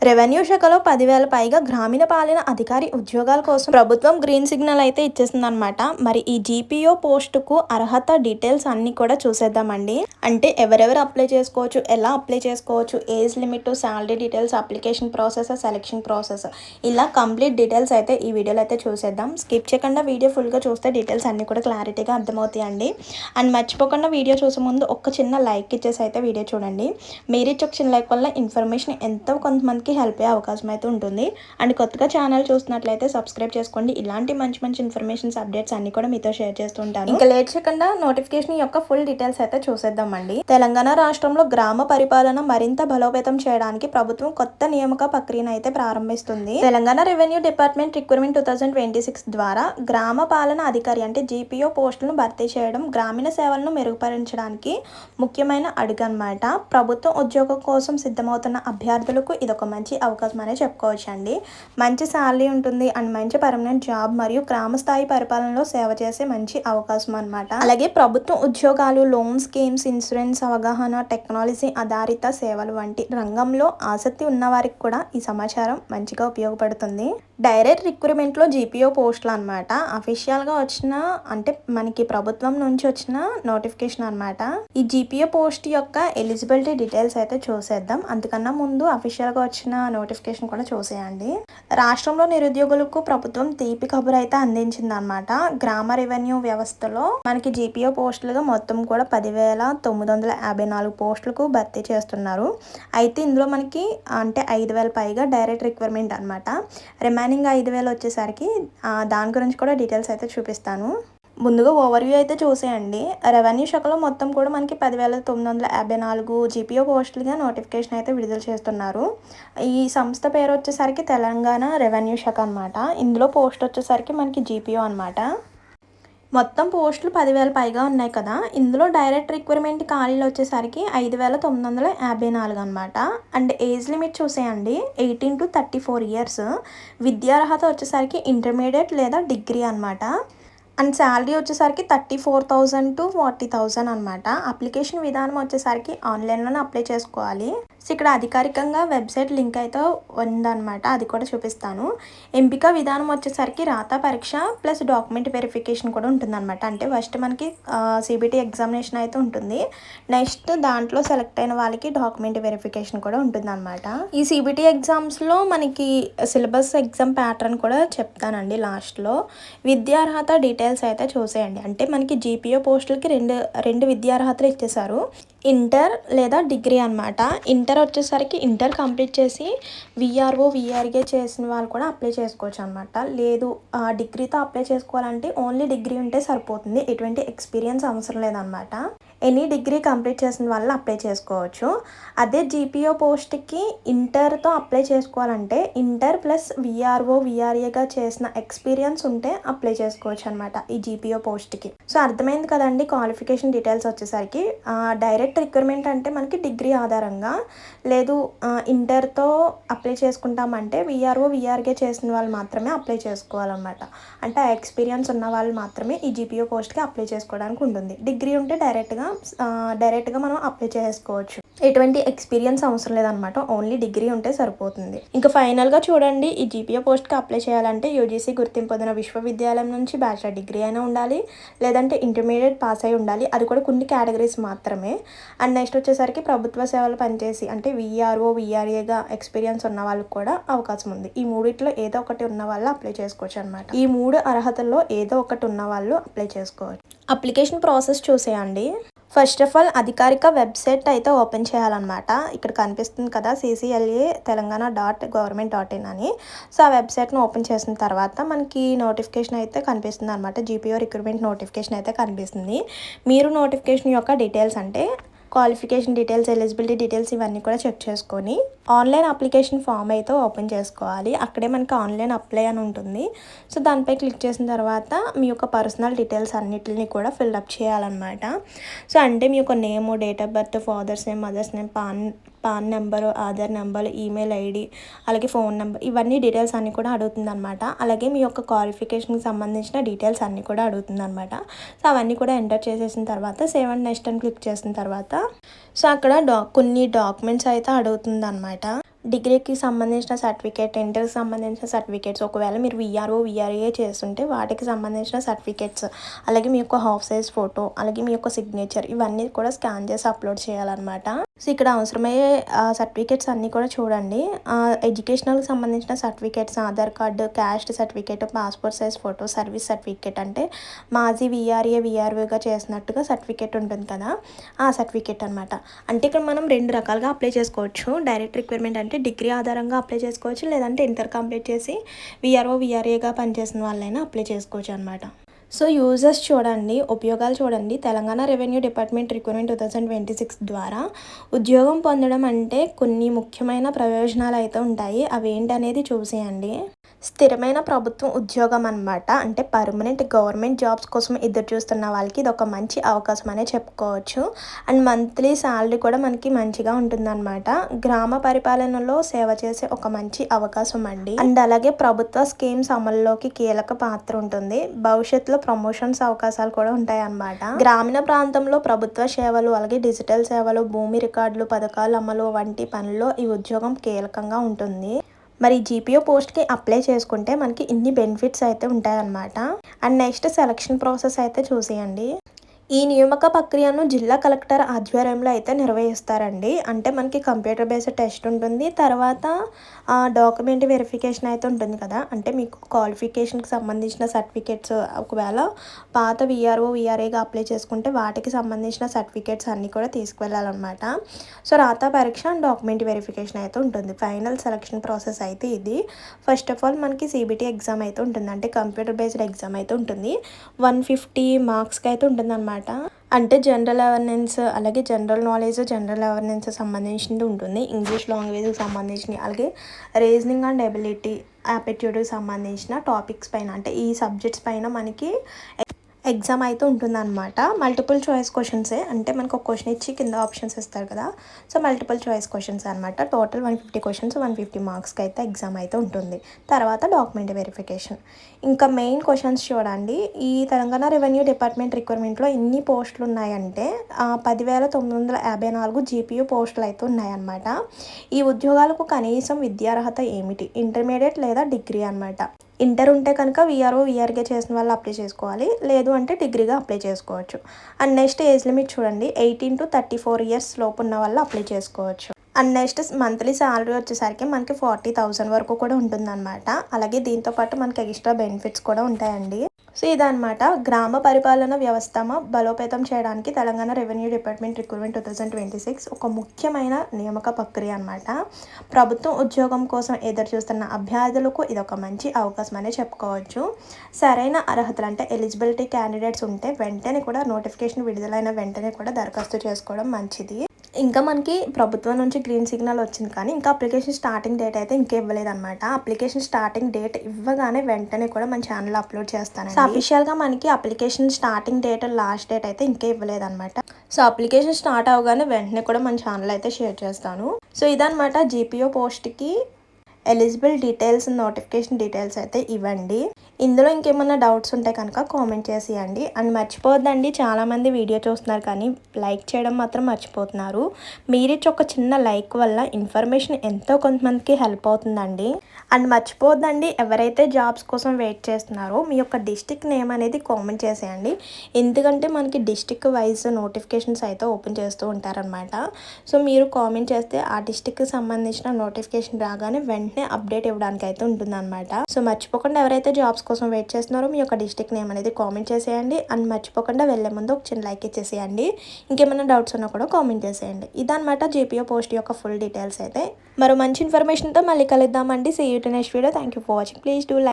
Revenue శాఖలో 10,000 పైగా గ్రామీణ పాలన అధికారి ఉద్యోగాల కోసం ప్రభుత్వం గ్రీన్ సిగ్నల్ అయితే ఇచ్చేసిందనమాట. మరి ఈ జీపీఓ పోస్టుకు అర్హత డీటెయిల్స్ అన్నీ కూడా చూసేద్దామండి. అంటే ఎవరెవరు అప్లై చేసుకోవచ్చు, ఎలా అప్లై చేసుకోవచ్చు, age limit, salary details, application process, selection process, ఇలా కంప్లీట్ డీటెయిల్స్ అయితే ఈ వీడియోలో అయితే చూసేద్దాం. స్కిప్ చేయకుండా వీడియో ఫుల్గా చూస్తే డీటెయిల్స్ అన్నీ కూడా క్లారిటీగా అర్థమవుతాయండి. అండ్ మర్చిపోకుండా వీడియో చూసే ముందు ఒక చిన్న లైక్ ఇచ్చేసి అయితే వీడియో చూడండి. మీరు ఇచ్చే ఒక చిన్న లైక్ వల్ల ఇన్ఫర్మేషన్ ఎంతో కొంతమందికి హెల్ప్ అయ్యే అవకాశం అయితే ఉంటుంది. అండ్ కొత్తగా ఛానల్ చూస్తున్నట్లయితే సబ్స్క్రైబ్ చేసుకోండి. ఇలాంటి మంచి మంచి ఇన్ఫర్మేషన్స్, అప్డేట్స్ అన్ని కూడా మీతో షేర్ చేస్తుంటాను. ఇంకా లేట్ చేయకుండా నోటిఫికేషన్ యొక్క ఫుల్ డీటెయిల్స్ అయితే చూసేద్దామండి. తెలంగాణ రాష్ట్రంలో గ్రామ పరిపాలన మరింత బలోపేతం చేయడానికి ప్రభుత్వం కొత్త నియామక ప్రక్రియను అయితే ప్రారంభిస్తుంది. తెలంగాణ రెవెన్యూ డిపార్ట్మెంట్ రిక్రూట్మెంట్ 2026 ద్వారా గ్రామ పాలన అధికారి అంటే జీపీఓ పోస్టులను భర్తీ చేయడం గ్రామీణ సేవలను మెరుగుపరచడానికి ముఖ్యమైన అడుగు అన్నమాట. ప్రభుత్వ ఉద్యోగం కోసం సిద్ధమవుతున్న అభ్యర్థులకు ఇదొక మంచి అవకాశం అనే చెప్పుకోవచ్చు అండి. మంచి శాలరీ ఉంటుంది అండ్ మంచి పర్మనెంట్ జాబ్ మరియు గ్రామ స్థాయి పరిపాలనలో సేవ చేసే మంచి అవకాశం అనమాట. అలాగే ప్రభుత్వ ఉద్యోగాలు, లోన్ స్కీమ్స్, ఇన్సూరెన్స్, అవగాహన, టెక్నాలజీ ఆధారిత సేవలు వంటి రంగంలో ఆసక్తి ఉన్న వారికి కూడా ఈ సమాచారం మంచిగా ఉపయోగపడుతుంది. డైరెక్ట్ రిక్రూట్మెంట్లో జీపీఓ పోస్టులు అనమాట. అఫీషియల్గా వచ్చిన అంటే మనకి ప్రభుత్వం నుంచి వచ్చిన నోటిఫికేషన్ అనమాట. ఈ జీపీఓ పోస్ట్ యొక్క ఎలిజిబిలిటీ డీటెయిల్స్ అయితే చూసేద్దాం. అందుకన్నా ముందు అఫీషియల్గా వచ్చిన నోటిఫికేషన్ కూడా చూసేయండి. రాష్ట్రంలో నిరుద్యోగులకు ప్రభుత్వం తీపి కబురు అయితే అందించింది అనమాట. గ్రామ రెవెన్యూ వ్యవస్థలో మనకి జీపీఓ పోస్టులుగా మొత్తం కూడా 10,954 పోస్టులకు భర్తీ చేస్తున్నారు. అయితే ఇందులో మనకి అంటే 5,000 పైగా డైరెక్ట్ రిక్వైర్మెంట్ అనమాట. రిమైనింగ్ 5,000 వచ్చేసరికి దాని గురించి కూడా డీటెయిల్స్ అయితే చూపిస్తాను. ముందుగా ఓవర్వ్యూ అయితే చూసేయండి. రెవెన్యూ శాఖలో మొత్తం కూడా మనకి 10,954 జీపీఓ పోస్టులుగా నోటిఫికేషన్ అయితే విడుదల చేస్తున్నారు. ఈ సంస్థ పేరు వచ్చేసరికి తెలంగాణ రెవెన్యూ శాఖ అనమాట. ఇందులో పోస్ట్ వచ్చేసరికి మనకి జీపీఓ అనమాట. మొత్తం పోస్టులు 10,000 పైగా ఉన్నాయి కదా. ఇందులో డైరెక్ట్ రిక్వైర్మెంట్ ఖాళీలు వచ్చేసరికి 5,954 అనమాట. అండ్ ఏజ్ లిమిట్ చూసేయండి 18 to 34 years. విద్యార్హత వచ్చేసరికి ఇంటర్మీడియట్ లేదా డిగ్రీ అనమాట. అండ్ శాలరీ వచ్చేసరికి 34,000 to 40,000 అనమాట. అప్లికేషన్ విధానం వచ్చేసరికి ఆన్లైన్లోనే అప్లై చేసుకోవాలి. సో ఇక్కడ అధికారికంగా వెబ్సైట్ లింక్ అయితే ఉందన్నమాట, అది కూడా చూపిస్తాను. ఎంపిక విధానం వచ్చేసరికి రాత పరీక్ష ప్లస్ డాక్యుమెంట్ వెరిఫికేషన్ కూడా ఉంటుందన్నమాట. అంటే ఫస్ట్ మనకి సిబిటి ఎగ్జామినేషన్ అయితే ఉంటుంది. నెక్స్ట్ దాంట్లో సెలెక్ట్ అయిన వాళ్ళకి డాక్యుమెంట్ వెరిఫికేషన్ కూడా ఉంటుందన్నమాట. ఈ సిబిటి ఎగ్జామ్స్లో మనకి సిలబస్ ఎగ్జామ్ ప్యాటర్న్ కూడా చెప్తానండి లాస్ట్లో. విద్యార్హత డీటెయిల్స్ అయితే చూసేయండి. అంటే మనకి జీపీఓ పోస్టులకి రెండు విద్యార్హతలు ఇచ్చేసారు. ఇంటర్ లేదా డిగ్రీ అనమాట. ఇంటర్ వచ్చేసరికి ఇంటర్ కంప్లీట్ చేసి విఆర్ఓ విఆర్ఏ చేసిన వాళ్ళు కూడా అప్లై చేసుకోవచ్చు అనమాట. లేదు డిగ్రీతో అప్లై చేసుకోవాలంటే ఓన్లీ డిగ్రీ ఉంటే సరిపోతుంది, ఎటువంటి ఎక్స్పీరియన్స్ అవసరం లేదనమాట. ఎనీ డిగ్రీ కంప్లీట్ చేసిన వాళ్ళు అప్లై చేసుకోవచ్చు. అదే జీపీఓ పోస్ట్కి ఇంటర్తో అప్లై చేసుకోవాలంటే ఇంటర్ ప్లస్ విఆర్ఓ విఆర్ఏగా చేసిన ఎక్స్పీరియన్స్ ఉంటే అప్లై చేసుకోవచ్చు అనమాట ఈ జీపీఓ పోస్ట్కి. సో అర్థమైంది కదండి క్వాలిఫికేషన్ డీటెయిల్స్ వచ్చేసరికి. డైరెక్ట్ రిక్వైర్మెంట్ అంటే మనకి డిగ్రీ ఆధారంగా, లేదు ఇంటర్తో అప్లై చేసుకుంటామంటే విఆర్ఓ విఆర్ఏ చేసిన వాళ్ళు మాత్రమే అప్లై చేసుకోవాలన్నమాట. అంటే ఆ ఎక్స్పీరియన్స్ ఉన్న వాళ్ళు మాత్రమే ఈ జీపీఓ పోస్ట్కి అప్లై చేసుకోవడానికి ఉంటుంది. డిగ్రీ ఉంటే డైరెక్ట్గా మనం అప్లై చేసుకోవచ్చు. ఎటువంటి ఎక్స్పీరియన్స్ అవసరం లేదనమాట, ఓన్లీ డిగ్రీ ఉంటే సరిపోతుంది. ఇంకా ఫైనల్గా చూడండి, ఈ జీపీఓ పోస్ట్కి అప్లై చేయాలంటే యూజీసీ గుర్తింపు పొందిన విశ్వవిద్యాలయం నుంచి బ్యాచిలర్ డిగ్రీ అయినా ఉండాలి, లేదంటే ఇంటర్మీడియట్ పాస్ అయి ఉండాలి. అది కూడా కొన్ని కేటగిరీస్ మాత్రమే. అండ్ నెక్స్ట్ వచ్చేసరికి ప్రభుత్వ సేవలు పనిచేసి అంటే విఆర్ఓ విఆర్ఏగా ఎక్స్పీరియన్స్ ఉన్న వాళ్ళకి కూడా అవకాశం ఉంది. ఈ మూడిట్లో ఏదో ఒకటి ఉన్న వాళ్ళు అప్లై చేసుకోవచ్చు అనమాట. ఈ 3 అర్హతల్లో ఏదో ఒకటి ఉన్న వాళ్ళు అప్లై చేసుకోవచ్చు. అప్లికేషన్ ప్రాసెస్ చూసేయండి. ఫస్ట్ ఆఫ్ ఆల్ అధికారిక వెబ్సైట్ అయితే ఓపెన్ చేయాలన్నమాట. ఇక్కడ కనిపిస్తుంది కదా CCLA telanggana.government.in అని. సో ఆ వెబ్సైట్ను ఓపెన్ చేసిన తర్వాత మనకి నోటిఫికేషన్ అయితే కనిపిస్తుంది అనమాట. జీపీఓ రిక్రూట్మెంట్ నోటిఫికేషన్ అయితే కనిపిస్తుంది. మీరు నోటిఫికేషన్ యొక్క డీటెయిల్స్ అంటే క్వాలిఫికేషన్ డీటెయిల్స్, ఎలిజిబిలిటీ డీటెయిల్స్ ఇవన్నీ కూడా చెక్ చేసుకొని ఆన్లైన్ అప్లికేషన్ ఫామ్ అయితే ఓపెన్ చేసుకోవాలి. అక్కడే మనకి ఆన్లైన్ అప్లై అని ఉంటుంది. సో దానిపై క్లిక్ చేసిన తర్వాత మీ యొక్క పర్సనల్ డీటెయిల్స్ అన్నిటిని కూడా ఫిల్అప్ చేయాలన్నమాట. సో అంటే మీ యొక్క name, date of birth, father's name, mother's name, pan number, Aadhaar number, email ID, అలాగే ఫోన్ నెంబర్, ఇవన్నీ డీటెయిల్స్ అన్నీ కూడా అడుగుతుంది అనమాట. అలాగే మీ యొక్క క్వాలిఫికేషన్కి సంబంధించిన డీటెయిల్స్ అన్నీ కూడా అడుగుతుంది అనమాట. సో అవన్నీ కూడా ఎంటర్ చేసేసిన తర్వాత సేవ్ అండ్ నెక్స్ట్ అని క్లిక్ చేసిన తర్వాత సో అక్కడ కొన్ని డాక్యుమెంట్స్ అయితే అడుగుతుంది అనమాట. డిగ్రీకి సంబంధించిన సర్టిఫికేట్, ఇంటర్కి సంబంధించిన సర్టిఫికేట్స్, ఒకవేళ మీరు విఆర్ఓ, విఆర్ఏ చేస్తుంటే వాటికి సంబంధించిన సర్టిఫికేట్స్, అలాగే మీ యొక్క హాఫ్ సైజ్ ఫోటో, అలాగే మీ యొక్క సిగ్నేచర్, ఇవన్నీ కూడా స్కాన్ చేసి అప్లోడ్ చేయాలన్నమాట. సో ఇక్కడ అవసరమయ్యే సర్టిఫికేట్స్ అన్నీ కూడా చూడండి. ఎడ్యుకేషనల్కి సంబంధించిన certificates, Aadhaar card, caste certificate, passport size photo, service certificate అంటే మాజీ విఆర్ఏ, విఆర్ఓగా చేసినట్టుగా సర్టిఫికేట్ ఉంటుంది కదా, ఆ సర్టిఫికేట్ అనమాట. అంటే ఇక్కడ మనం 2 రకాలుగా అప్లై చేసుకోవచ్చు. డైరెక్ట్ రిక్వైర్మెంట్ అంటే డిగ్రీ ఆధారంగా అప్లై చేసుకోవచ్చు, లేదంటే ఇంటర్ కంప్లీట్ చేసి విఆర్ఓ, విఆర్ఏగా పనిచేసిన వాళ్ళైనా అప్లై చేసుకోవచ్చు అనమాట. సో యూజర్స్ చూడండి, ఉపయోగాలు చూడండి. తెలంగాణ రెవెన్యూ డిపార్ట్మెంట్ రిక్రూట్మెంట్ 2026 ద్వారా ఉద్యోగం పొందడం అంటే కొన్ని ముఖ్యమైన ప్రయోజనాలు అయితే ఉంటాయి. అవి ఏంటనేది చూసేయండి. స్థిరమైన ప్రభుత్వం ఉద్యోగం అనమాట. అంటే పర్మనెంట్ గవర్నమెంట్ జాబ్స్ కోసం ఎదురు చూస్తున్న వాళ్ళకి ఇది ఒక మంచి అవకాశం అనే చెప్పుకోవచ్చు. అండ్ మంత్లీ శాలరీ కూడా మనకి మంచిగా ఉంటుందన్నమాట. గ్రామ పరిపాలనలో సేవ చేసే ఒక మంచి అవకాశం అండి. అండ్ అలాగే ప్రభుత్వ స్కీమ్స్ అమల్లోకి కీలక పాత్ర ఉంటుంది. భవిష్యత్తులో ప్రమోషన్స్ అవకాశాలు కూడా ఉంటాయి అన్నమాట. గ్రామీణ ప్రాంతంలో ప్రభుత్వ సేవలు, అలాగే డిజిటల్ సేవలు, భూమి రికార్డులు, పథకాల అమలు వంటి పనుల్లో ఈ ఉద్యోగం కీలకంగా ఉంటుంది. మరి జీపీఓ పోస్ట్కి అప్లై చేసుకుంటే మనకి ఇన్ని బెనిఫిట్స్ అయితే ఉంటాయన్నమాట. అండ్ నెక్స్ట్ సెలక్షన్ ప్రాసెస్ అయితే చూసేయండి. ఈ నియామక ప్రక్రియను జిల్లా కలెక్టర్ ఆధ్వర్యంలో అయితే నిర్వహిస్తారండి. అంటే మనకి కంప్యూటర్ బేస్డ్ టెస్ట్ ఉంటుంది. తర్వాత డాక్యుమెంట్ వెరిఫికేషన్ అయితే ఉంటుంది కదా, అంటే మీకు క్వాలిఫికేషన్కి సంబంధించిన సర్టిఫికేట్స్, ఒకవేళ పాత విఆర్ఓ, విఆర్ఏగా అప్లై చేసుకుంటే వాటికి సంబంధించిన సర్టిఫికేట్స్ అన్నీ కూడా తీసుకువెళ్ళాలన్నమాట. సో రాత పరీక్ష అండ్ డాక్యుమెంట్ వెరిఫికేషన్ అయితే ఉంటుంది. ఫైనల్ సెలక్షన్ ప్రాసెస్ అయితే ఇది. ఫస్ట్ ఆఫ్ ఆల్ మనకి సిబిటీ ఎగ్జామ్ అయితే ఉంటుంది, అంటే కంప్యూటర్ బేస్డ్ ఎగ్జామ్ అయితే ఉంటుంది. 150 మార్క్స్కి అయితే ఉంటుంది అనమాట. అంటే జనరల్ అవేర్నెస్, అలాగే జనరల్ నాలెడ్జ్, జనరల్ అవేర్నెస్ సంబంధించింది ఉంటుంది. ఇంగ్లీష్ లాంగ్వేజ్కి సంబంధించినవి, అలాగే రీజనింగ్ అండ్ ఎబిలిటీ, యాప్టిట్యూడ్కి సంబంధించిన టాపిక్స్ పైన, అంటే ఈ సబ్జెక్ట్స్ పైన మనకి ఎగ్జామ్ అయితే ఉంటుందన్నమాట. మల్టిపుల్ చాయిస్ క్వశ్చన్సే, అంటే మనకు ఒక క్వశ్చన్ ఇచ్చి కింద ఆప్షన్స్ ఇస్తారు కదా, సో మల్టిపుల్ చాయిస్ క్వశ్చన్స్ అనమాట. టోటల్ 150 క్వశ్చన్స్, 150 మార్క్స్కి అయితే ఎగ్జామ్ అయితే ఉంటుంది. తర్వాత డాక్యుమెంట్ వెరిఫికేషన్. ఇంకా మెయిన్ క్వశ్చన్స్ చూడండి. ఈ తెలంగాణ రెవెన్యూ డిపార్ట్మెంట్ రిక్రూట్మెంట్లో ఎన్ని పోస్టులు ఉన్నాయంటే 10,954 జీపీయూ పోస్టులు అయితే ఉన్నాయన్నమాట. ఈ ఉద్యోగాలకు కనీసం విద్యార్హత ఏమిటి? ఇంటర్మీడియట్ లేదా డిగ్రీ అనమాట. ఇంటర్ ఉంటే కనుక విఆర్ఓ, విఆర్ఏ చేసిన వాళ్ళు అప్లై చేసుకోవాలి, లేదు అంటే డిగ్రీగా అప్లై చేసుకోవచ్చు. అండ్ నెక్స్ట్ ఏజ్ లిమిట్ చూడండి, 18 to 34 ఇయర్స్ లోపు ఉన్న వాళ్ళు అప్లై చేసుకోవచ్చు. అండ్ నెక్స్ట్ మంత్లీ శాలరీ వచ్చేసరికి మనకి 40,000 వరకు కూడా ఉంటుందన్నమాట. అలాగే దీంతోపాటు మనకి ఎక్స్ట్రా బెనిఫిట్స్ కూడా ఉంటాయండి. సో ఇదన్నమాట గ్రామ పరిపాలన వ్యవస్థ బలోపేతం చేయడానికి తెలంగాణ రెవెన్యూ డిపార్ట్మెంట్ రిక్రూట్మెంట్ 2026 ఒక ముఖ్యమైన నియామక ప్రక్రియ అనమాట. ప్రభుత్వం ఉద్యోగం కోసం ఎదురు చూస్తున్న అభ్యర్థులకు ఇది ఒక మంచి అవకాశం అనే చెప్పుకోవచ్చు. సరైన అర్హతలు అంటే ఎలిజిబిలిటీ క్యాండిడేట్స్ ఉంటే వెంటనే కూడా నోటిఫికేషన్ విడుదలైన వెంటనే కూడా దరఖాస్తు చేసుకోవడం మంచిది. ఇంకా మనకి ప్రభుత్వం నుంచి గ్రీన్ సిగ్నల్ వచ్చింది, కానీ ఇంకా అప్లికేషన్ స్టార్టింగ్ డేట్ అయితే ఇంకా ఇవ్వలేదన్నమాట. అప్లికేషన్ స్టార్టింగ్ డేట్ ఇవ్వగానే వెంటనే కూడా మన ఛానల్లో అప్లోడ్ చేస్తాను. సో అఫీషియల్గా మనకి application starting date, last date అయితే ఇంకా ఇవ్వలేదన్నమాట. సో అప్లికేషన్ స్టార్ట్ అవగానే వెంటనే కూడా మన ఛానల్ అయితే షేర్ చేస్తాను. సో ఇదన్నమాట జీపీఓ పోస్ట్కి ఎలిజిబుల్ డీటెయిల్స్, నోటిఫికేషన్ డీటెయిల్స్ అయితే ఇవ్వండి. ఇందులో ఇంకేమన్నా డౌట్స్ ఉంటే కనుక కామెంట్ చేసేయండి. అండ్ మర్చిపోద్దండి, చాలామంది వీడియో చూస్తున్నారు కానీ లైక్ చేయడం మాత్రం మర్చిపోతున్నారు. మీరిచ్చి ఒక చిన్న లైక్ వల్ల ఇన్ఫర్మేషన్ ఎంతో కొంతమందికి హెల్ప్ అవుతుందండి. అండ్ మర్చిపోద్దండి, ఎవరైతే జాబ్స్ కోసం వెయిట్ చేస్తున్నారో మీ యొక్క డిస్ట్రిక్ట్ నేమ్ అనేది కామెంట్ చేసేయండి. ఎందుకంటే మనకి డిస్ట్రిక్ట్ వైజ్ నోటిఫికేషన్స్ అయితే ఓపెన్ చేస్తూ ఉంటారనమాట. సో మీరు కామెంట్ చేస్తే ఆ డిస్ట్రిక్ట్కి సంబంధించిన నోటిఫికేషన్ రాగానే వెంటనే అప్డేట్ ఇవ్వడానికి అయితే ఉంటుందన్నమాట. సో మర్చిపోకుండా ఎవరైతే జాబ్స్ కోసం వెయిట్ చేస్తున్నారో మీ యొక్క డిస్ట్రిక్ట్ నేమ్ అనేది కామెంట్ చేసేయండి. అండ్ మర్చిపోకుండా వెళ్ళే ముందు ఒక చిన్న లైక్ ఇచ్చేసేయండి. ఇంకేమైనా డౌట్స్ ఉన్నా కూడా కామెంట్ చేసేయండి. ఇదన్నమాట జీపీఓ పోస్ట్ యొక్క ఫుల్ డీటెయిల్స్ అయితే. మరో మంచి ఇన్ఫర్మేషన్తో మళ్ళీ కలుద్దామండి. See you to next video. Thank you for watching. Please do like.